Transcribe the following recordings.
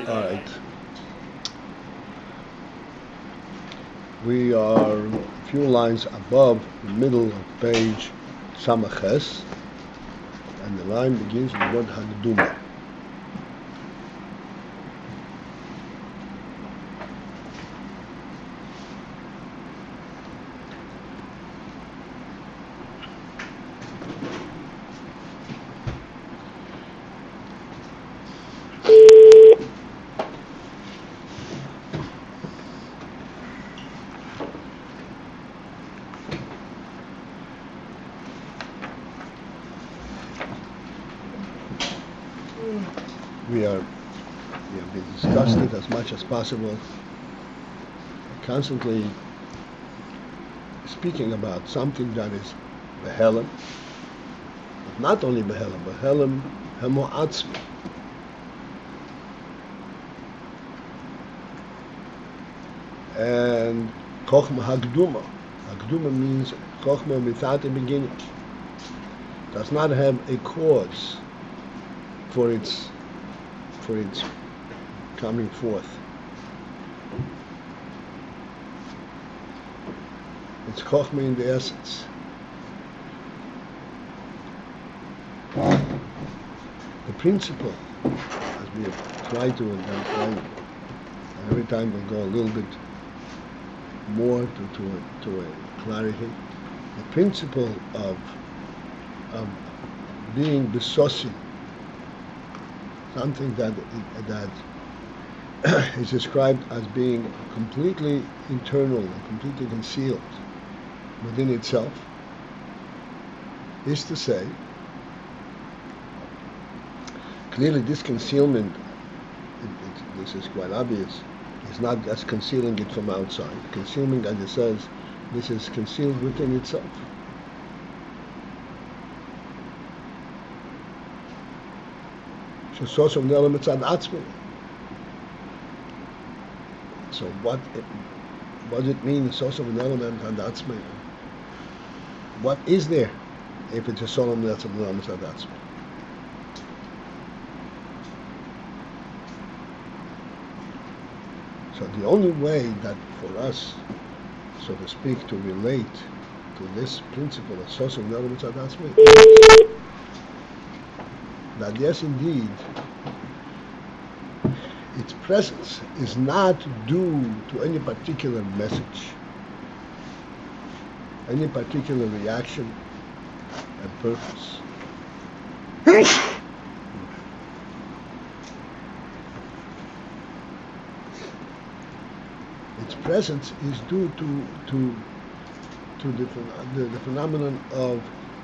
Alright. We are a few lines above the middle of page Samaches, and the line begins with the word hakdumah. We have been discussing it as much as possible, constantly speaking about something that is behelim, but not only behelim hemo atzmi. And chochmah hakdumah. Hakdumah means chochmah without a beginning. Does not have a cause for its coming forth. It's chochmah in the essence. The principle, as we have tried to identify, and every time we'll go a little bit more to clarity, the principle of being the sosim, something that is described as being completely internal and completely concealed within itself, is to say, clearly this concealment, this is quite obvious, is not just concealing it from outside. Concealment, as it says, this is concealed within itself. So what does it mean, sosim an element and atzmi? What is there if it's a solim that's an element and atzmi? So the only way that for us, so to speak, to relate to this principle of sosim an element and atzmi, that yes, indeed, its presence is not due to any particular message, any particular reaction and purpose. Its presence is due to the phenomenon of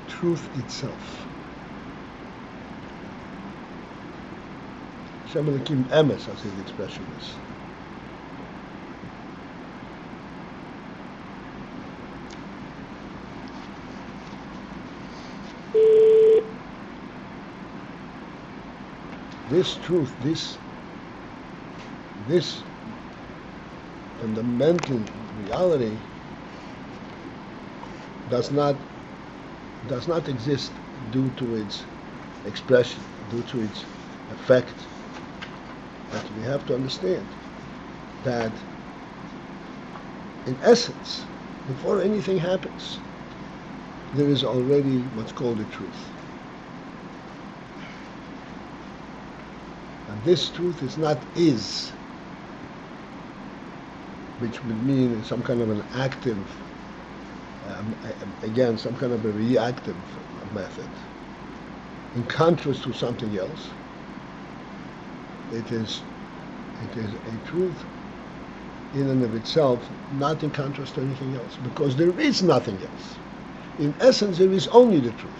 truth itself. Shemelikim emes, as his expression is. This truth, this fundamental reality does not exist due to its expression, due to its effect. But we have to understand that in essence, before anything happens, there is already what's called the truth. And this truth is not is, which would mean some kind of an active again, some kind of a reactive method. In contrast to something else, it is a truth in and of itself, not in contrast to anything else, because there is nothing else. In essence, there is only the truth.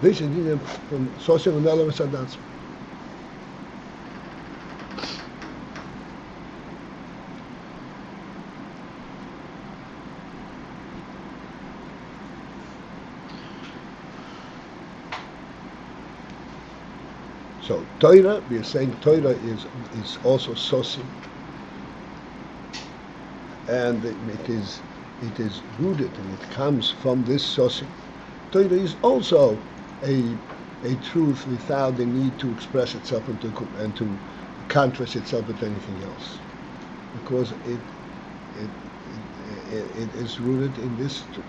This is from sosim and elam sadatz. So Torah, we are saying Torah is also sosim, and it is rooted and it comes from this sosim. Torah is also a truth without the need to express itself and to contrast itself with anything else, because it is rooted in this truth.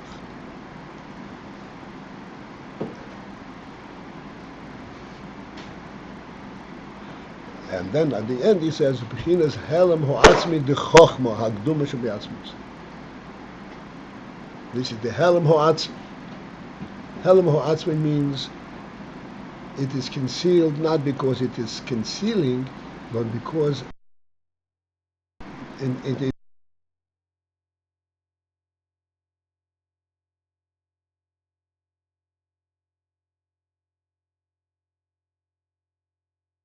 And then at the end he says, "B'chinas helem ho'atzmi de chochmah hakdumah shebe'atzmus." This is the helem ho'atzmi. Helem ho'atzmi means it is concealed not because it is concealing, but because it is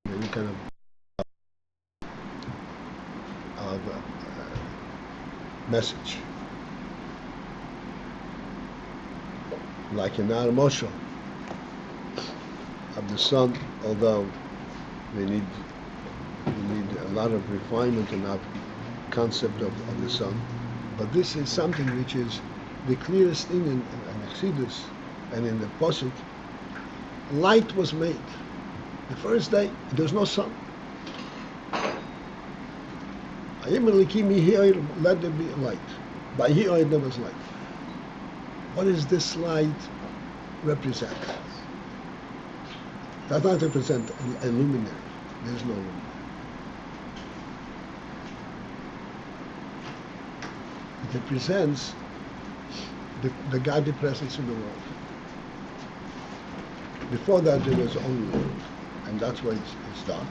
any kind of message. Like in our Moshe of the sun, although we need a lot of refinement in our concept of the sun, but this is something which is the clearest thing in Chassidus and in the Pasuk. Light was made. The first day, there's no sun. Let there be light. By here there was light. What does this light represent? It does not represent a luminary. There's no luminary. It represents the godly presence in the world. Before that there was only light, and that's why it's dark.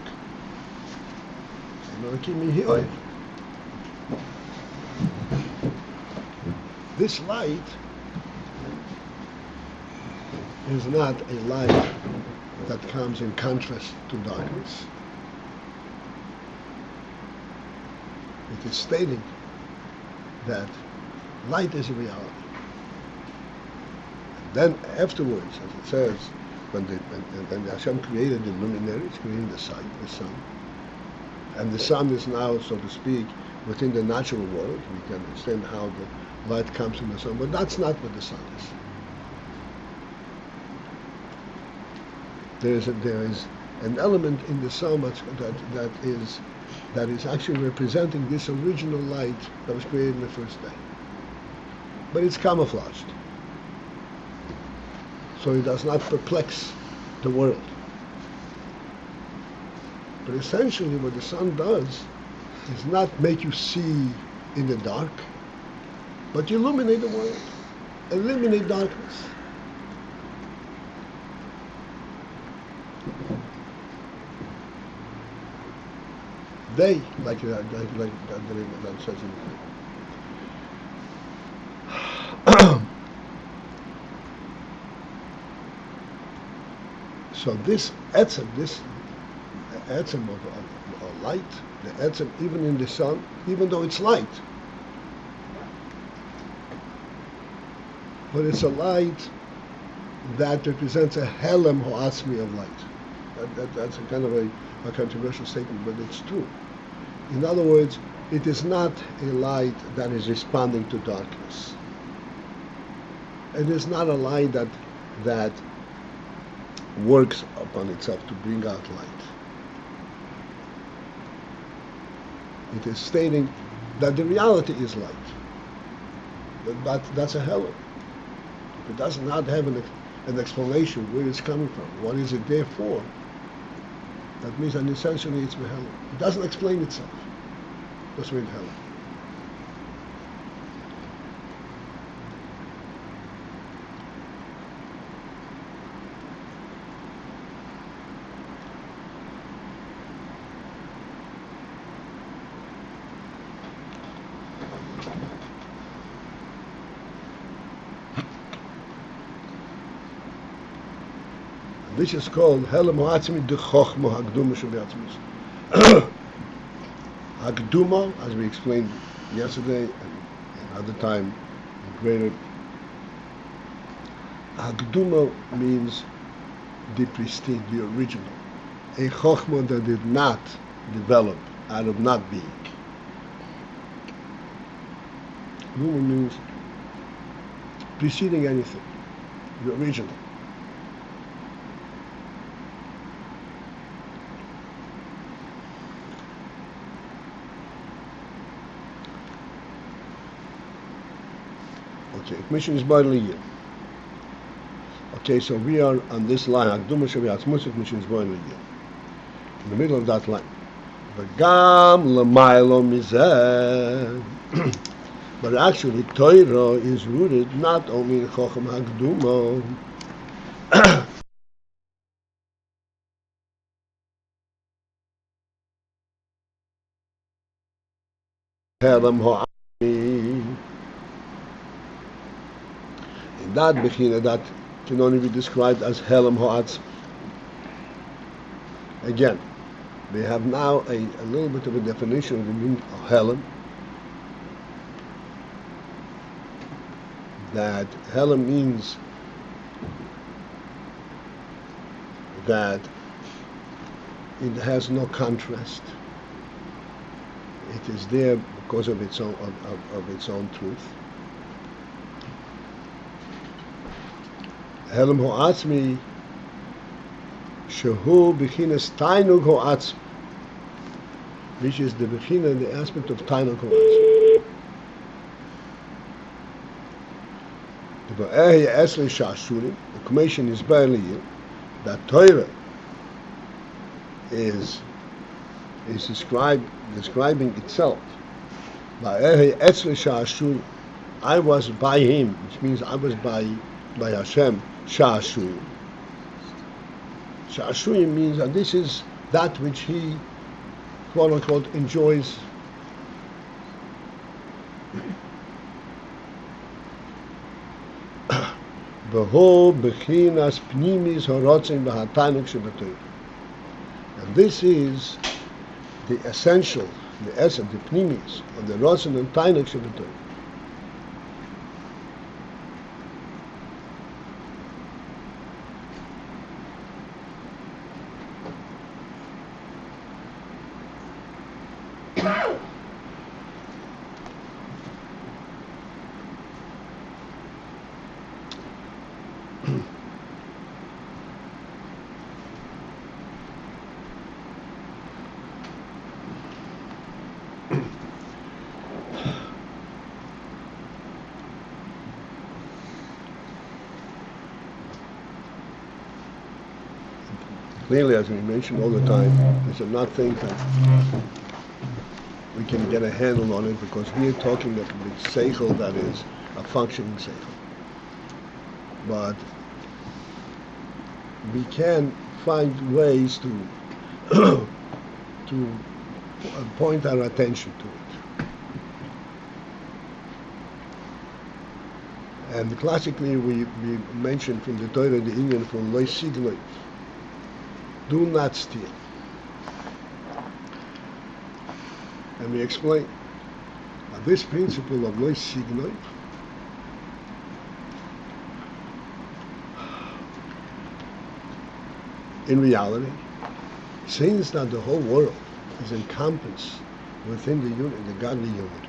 This light is not a light that comes in contrast to darkness. It is stating that light is a reality. And then afterwards, as it says, when Hashem created the luminaries, creating the sun, and the sun is now, so to speak, within the natural world. We can understand how the light comes from the sun, but that's not what the sun is. There is an element in the sun that is actually representing this original light that was created in the first day. But it's camouflaged, so it does not perplex the world. But essentially what the sun does is not make you see in the dark, but you illuminate the world, eliminate darkness. They, like that says in so this etzem of light, the etzem even in the sun, even though it's light, but it's a light that represents a helem ho'atzmi of light. That's a kind of a controversial statement, but it's true. In other words, it is not a light that is responding to darkness. It is not a light that works upon itself to bring out light. It is stating that the reality is light. That's a helem. If it does not have an explanation where it's coming from, what is it there for, That means that essentially it's Mehelim. It doesn't explain itself. That's what Mehelim. This is called Helam Ha'atzmi de chochmah hakdumah shebe'atzmus. Hakdumah, as we explained yesterday and another time, greater. Hakdumah means the pristine, the original. A chochmah that did not develop out of not being. Hakdumah means preceding anything, the original. Okay, mission is bodily. Okay, so we are on this line. Hakdumah shebe'atzmus, mission is bodily. In the middle of that line. V'gam l'maylo mizeh. But actually, Torah is rooted not only in chochmah hakdumah. Helam ha'ami. That bechina that can only be described as Helam Ha'atz. Again, we have now a little bit of a definition of the meaning of Helam. That Helam means that it has no contrast. It is there because of its own of its own truth. Helam Ha'atzmi Shehu Bechinas Tainug Ha'atzmi, which is the Bechina, the aspect of Tainug Ha'atzmi. The commission is barely that Torah is describing itself. I was by him, which means I was by Hashem. Sha'ashuyim. Sha'ashuyim means that this is that which he, quote unquote, enjoys. Beho bechinas pnimis horotzim v'hatanuk shebetorah. And this is the essential, the essence, the pnimis of the rotzim and tainuk shebetorah. Clearly, as we mention all the time, we should not think that we can get a handle on it because we are talking about the seichel that is a functioning seichel. But we can find ways to point our attention to it. And classically, we mentioned from the Torah the Indian from lo signoi. Do not steal. And we explain that this principle of lo signoi in reality, since that the whole world is encompassed within the unity, the godly unity,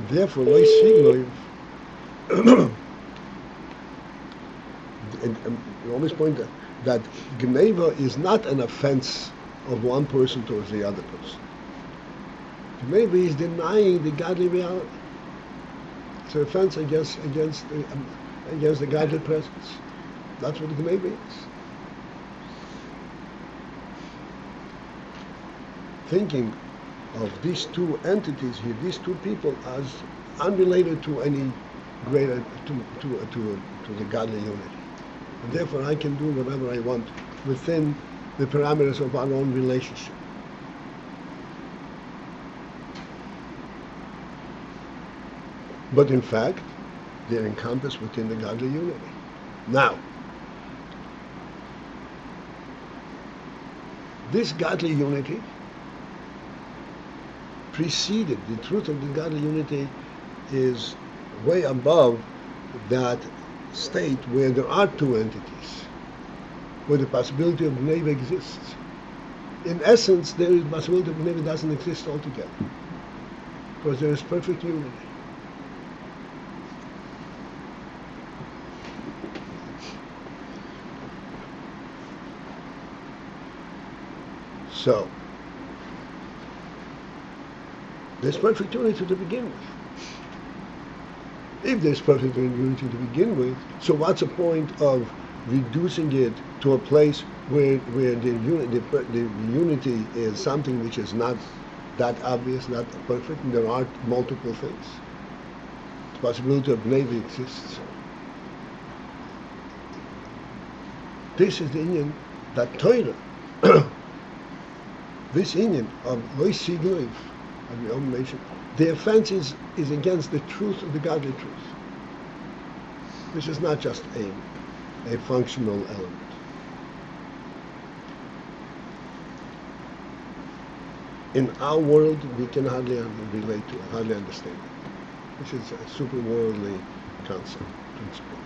therefore lo signoi we always point out that Gneva is not an offense of one person towards the other person. Gneva is denying the godly reality. It's an offense against the godly presence. That's what Gneva is. thinking of these two entities here, these two people, as unrelated to any greater, to the godly unity. And therefore I can do whatever I want within the parameters of our own relationship. But in fact, they're encompassed within the godly unity. Now, this godly unity preceded, the truth of the godly unity is way above that state where there are two entities, where the possibility of neighbor exists. In essence, the possibility of neighbor doesn't exist altogether, because there is perfect unity. So, there's perfect unity to begin with. If there's perfect unity to begin with, so what's the point of reducing it to a place where the unity is something which is not that obvious, not perfect, and there are multiple things? The possibility of neighbor exists. This is the Ayin that Torah, this Ayin of Lo Sigloiv, of the own nation, the offense is against the truth of the godly truth. This is not just a functional element. In our world, we can hardly relate to it, hardly understand it. This is a super worldly concept, principle.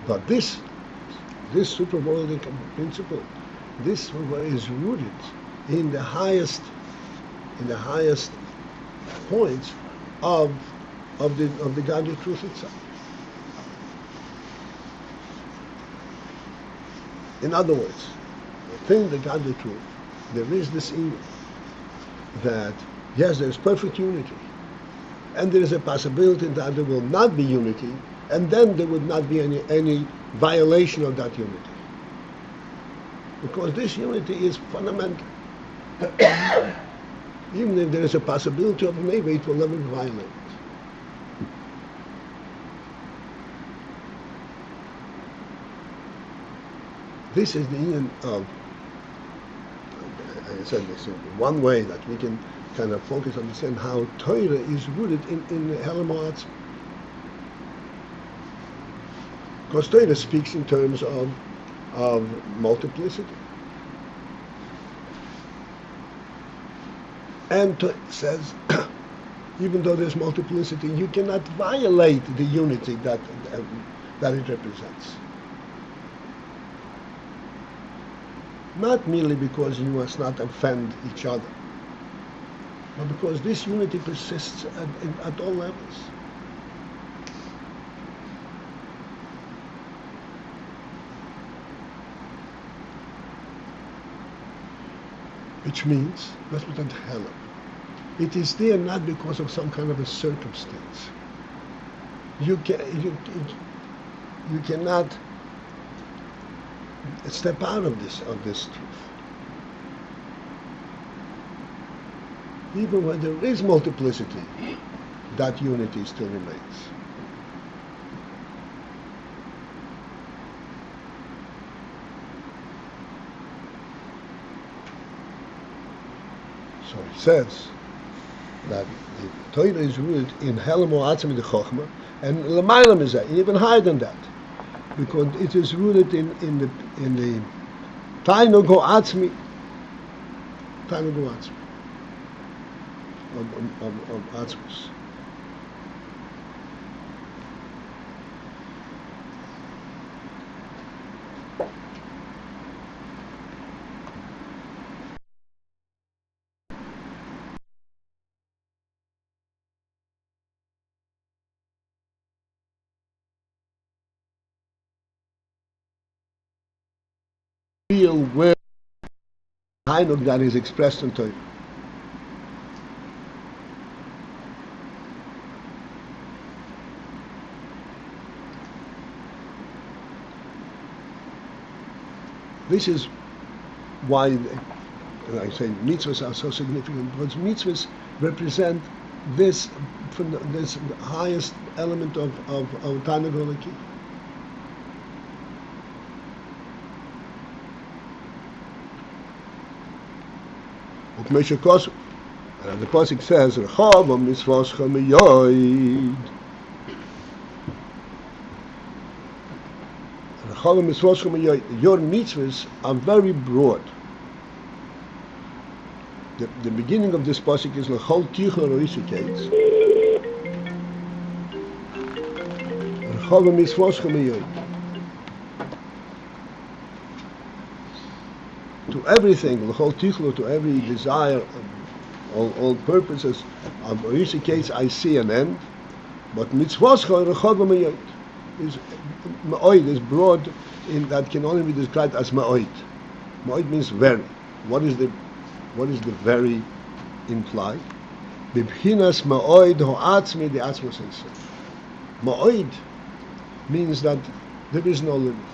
But this super worldly principle, this is rooted in the highest points of the godly truth itself. In other words, within the godly truth, there is this Ayin that yes, there is perfect unity, and there is a possibility that there will not be unity, and then there would not be any violation of that unity, because this unity is fundamental. Even if there is a possibility of maybe it will never be violated. This is the Ayin of, I said this in one way that we can kind of focus on, understand how Torah is rooted in Halamoatz. Because Torah speaks in terms of multiplicity. And it says, even though there's multiplicity, you cannot violate the unity that it represents. Not merely because you must not offend each other, but because this unity persists at all levels. Which means, that's what I'm telling. It is there not because of some kind of a circumstance. You cannot step out of this truth. Even when there is multiplicity, that unity still remains. So it says that the Torah is rooted in Helam or Atzim the chochmah, and Lamaylam is that, even higher than that, because it is rooted in the Tainug Atzmi of Atzmus. Real where Tainug that is expressed in Torah. This is why I say mitzvahs are so significant, because mitzvahs represent this highest element of Tanug Elokei. And the pasuk says, "Rechav mitzvoscha miyoid." Rechav mitzvoscha miyoid. Your mitzvahs are very broad. The beginning of this pasuk is L'chol tichel roisikates. Rechav mitzvoscha miyoid. To everything, L'chol tichel, to every desire, all purposes of roisikates, I see an end. But mitzvoscha rechav miyoid is ma'oid is broad, in that can only be described as ma'oid. Ma'oid means very. What is the very imply? Bibhinas ma'oid ho'atzmi de atzmos ensof. Ma'oid means that there is no limit.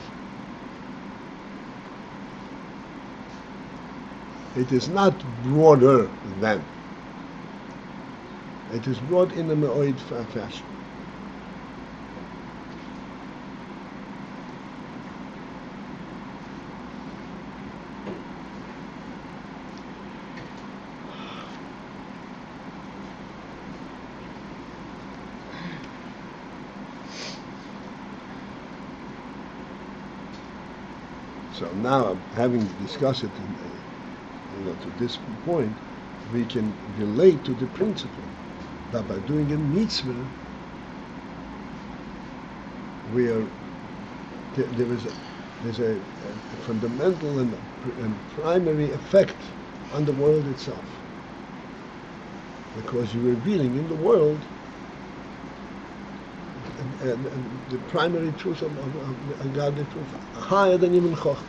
It is not broader than. It is broad in a ma'oid fashion. So now, having discussed it to this point, we can relate to the principle that by doing a mitzvah, there's a fundamental and primary effect on the world itself, because you're revealing in the world the primary truth of godly truth, higher than even chochmah.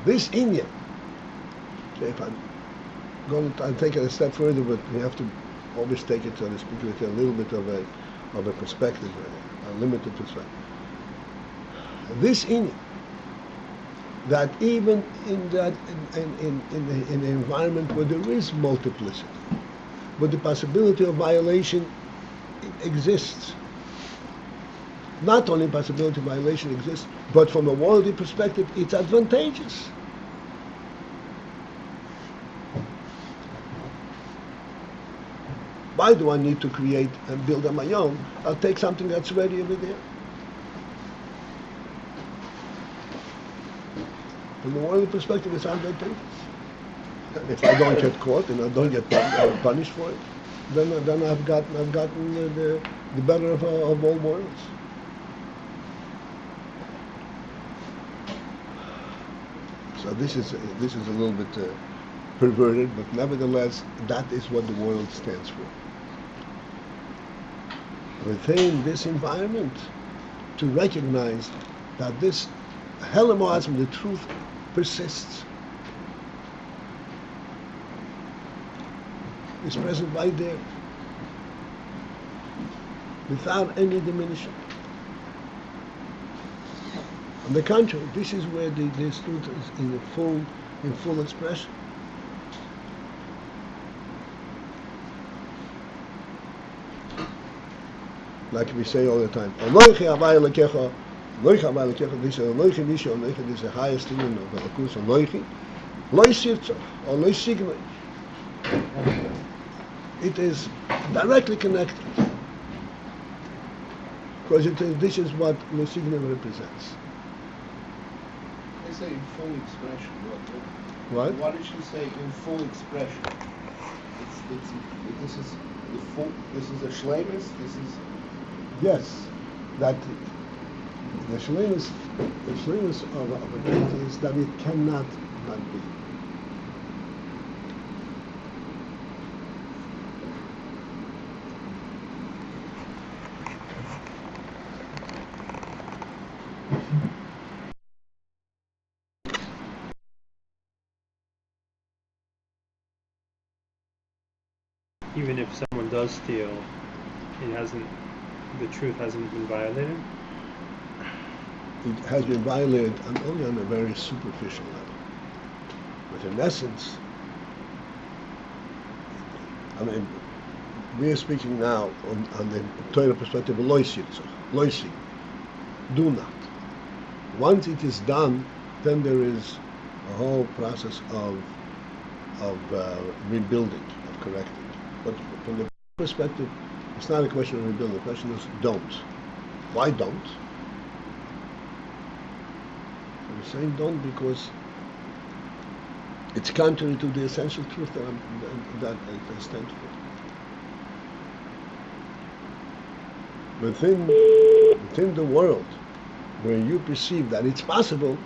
This inyan, okay, if I'm take it a step further, but we have to always take it, so to speak, with a little bit of a perspective, a limited perspective. This inyan, that even in an environment where there is multiplicity, but the possibility of violation exists. Not only possibility of violation exists, but from a worldly perspective, it's advantageous. Why do I need to create and build on my own? I'll take something that's ready over there. From a worldly perspective, it's advantageous. If I don't get caught and I don't get punished for it, then I've gotten the better of all worlds. So this is a little bit perverted, but nevertheless, that is what the world stands for. Within this environment, to recognize that this Helamoazm, the truth, persists. It's present right there, without any diminishing. On the contrary, this is where this truth is in full expression. Like we say all the time, this is the highest thing of the Lakus, it is directly connected, because this is what Losigna represents. They say in full expression. What? Why did she say in full expression? This is the full. This is a shleimus. This is. Yes, that the shleimus of a deity is that it cannot not be. Even if someone does steal, it hasn't the truth hasn't been violated? It has been violated only on a very superficial level. But in essence, I mean, we are speaking now on the Torah perspective of loisi, do not. Once it is done, then there is a whole process of rebuilding, of correcting. But from the perspective, it's not a question of rebuilding. The question is don't. Why don't? I'm saying don't because it's contrary to the essential truth that I stand for. Within the world where you perceive that it's possible,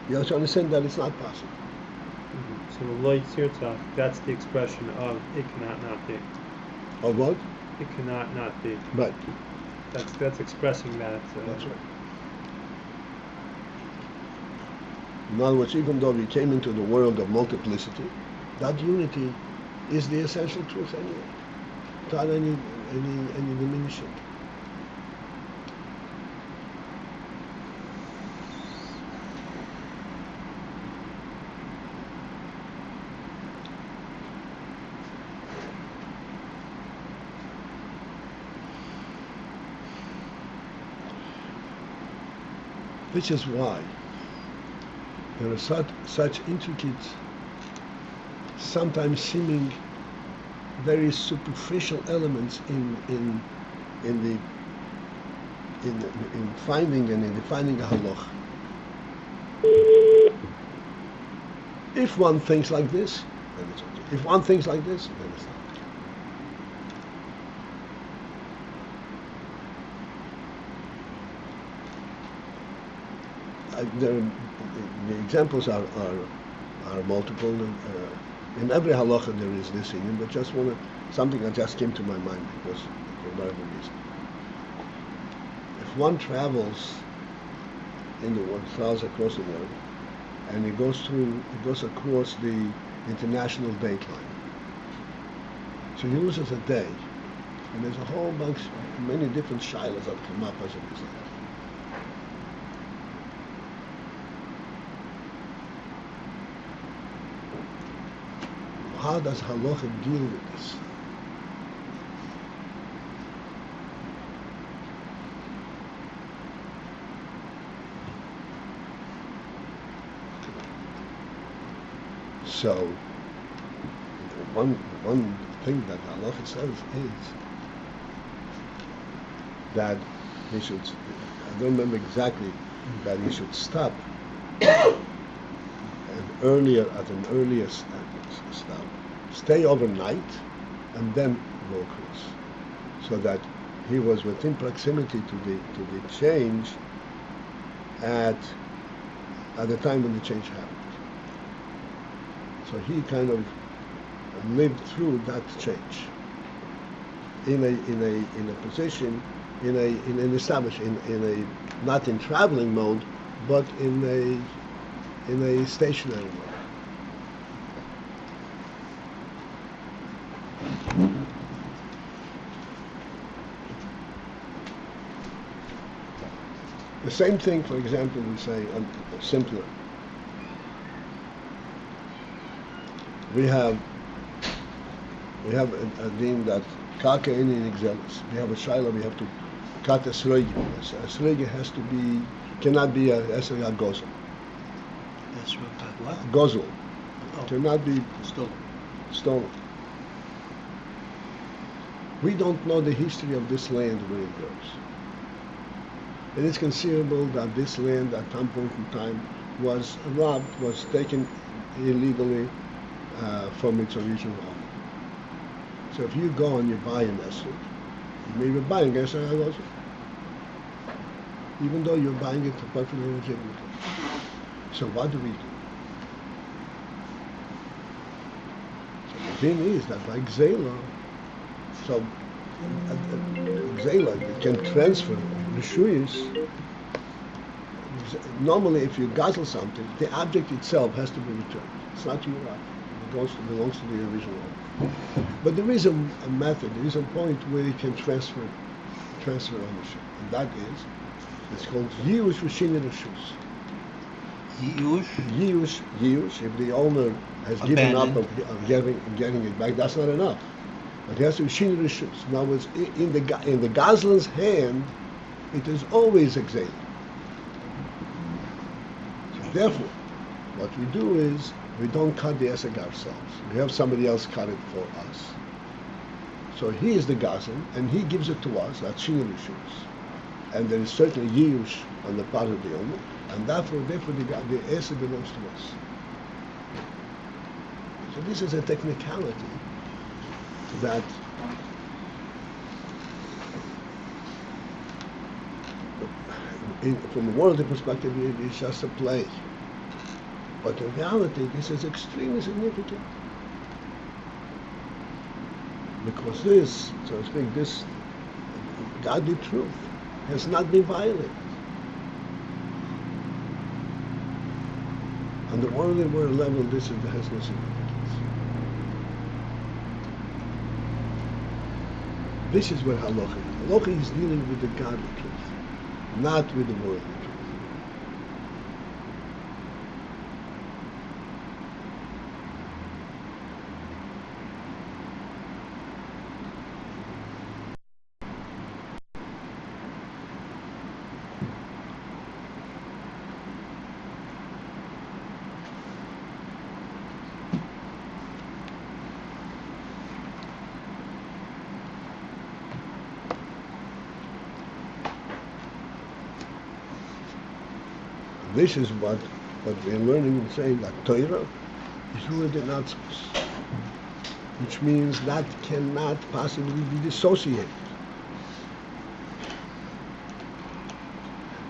you have to understand that it's not possible. So lo yitzirtach, that's the expression of it cannot not be. Of what? It cannot not be. Right. That's expressing that. That's right. In other words, even though we came into the world of multiplicity, that unity is the essential truth anyway, without any diminishing. Which is why there are such intricate, sometimes seeming very superficial elements in finding and in defining a halach. If one thinks like this, then it's okay. If one thinks like this, then it's not. The examples are multiple. In every halacha there is this in, but just something that just came to my mind because for whatever reason. If one travels in the world, travels across the world, and he goes across the international date line, so he loses a day, and there's a whole bunch, many different shilas that come up as a result. How does halacha deal with this? So, one thing that halacha says is that he should, I don't remember exactly, that he should stop at an earlier stop, stay overnight, and then go across, so that he was within proximity to the change at the time when the change happened. So he kind of lived through that change in a position, in an established, in a not in traveling mode, but in a stationary mode. The same thing, for example, we say simpler. We have a deen that kaka in exelis. We have a shaila. We have to cut a sregi. A sregi cannot be a gozel. That's what? Gozel Oh. cannot be stolen. We don't know the history of this land where it goes. It is conceivable that this land at some point in time was robbed, was taken illegally from its original owner. So if you go and you buy an esrog, you may be buying esrog also, even though you're buying it perfectly legitimately. So what do we do? So the thing is that by Gzela, so Gzela can transfer Rishuyas. Normally, if you guzzle something, the object itself has to be returned. It's not your object. It belongs to the original owner. But there is a method, there is a point where it can transfer transfer ownership, and that is, it's called Yiush V'Shini Reshus. Yiush, if the owner has given up of getting it back, that's not enough. But he has to be Shini Reshus. Now, in the Gazlan's hand, it is always exiled. So therefore, what we do is, we don't cut the esek ourselves. We have somebody else cut it for us. So he is the Gazlan, and he gives it to us, that's Shini Reshus. And there is certainly Yiush on the part of the owner, and therefore the esek belongs to us. So this is a technicality that from a worldly perspective it's just a play. But in reality this is extremely significant. Because this, so to speak, this godly truth has not been violated. On the worldly world level, this has no significance. This is what halacha is. Halacha is dealing with the godly truth, not with the worldly truth. This is what we're learning and saying, that Torah is really not, which means that cannot possibly be dissociated.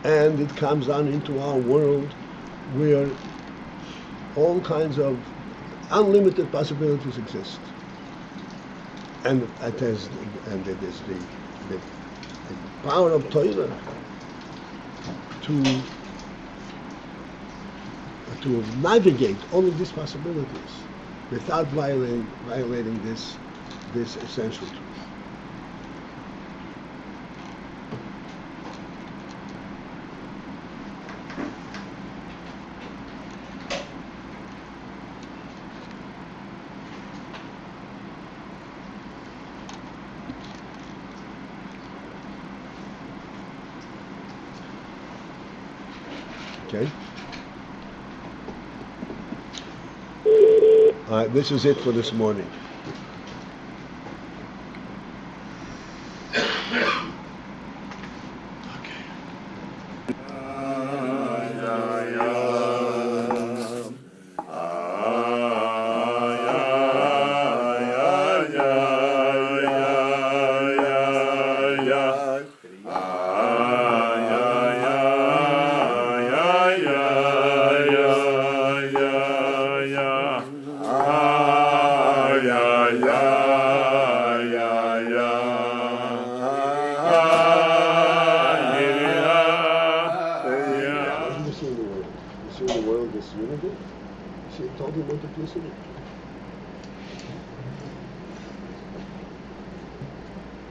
And it comes on into our world where all kinds of unlimited possibilities exist. And it is the power of Torah to navigate all of these possibilities without violating this essential truth. Okay? All right, this is it for this morning.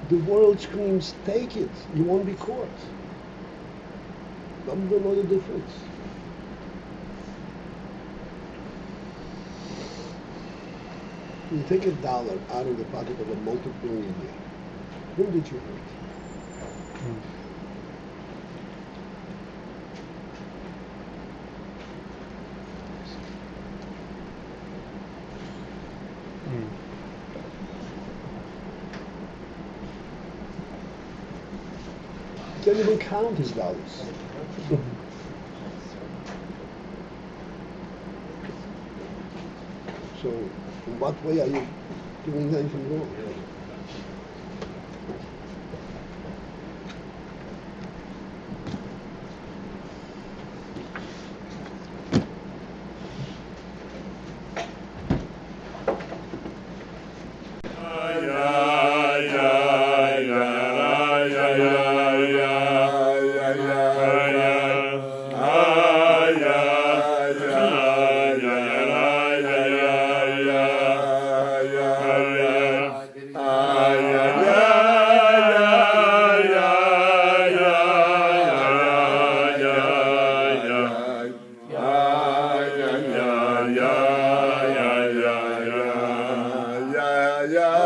The world screams, take it, you won't be caught. Some don't know the difference. You take $1 out of the pocket of a multi-billionaire. Whom did you hurt? Can't even count his dollars. So, in what way are you doing anything wrong? Yeah. Hayah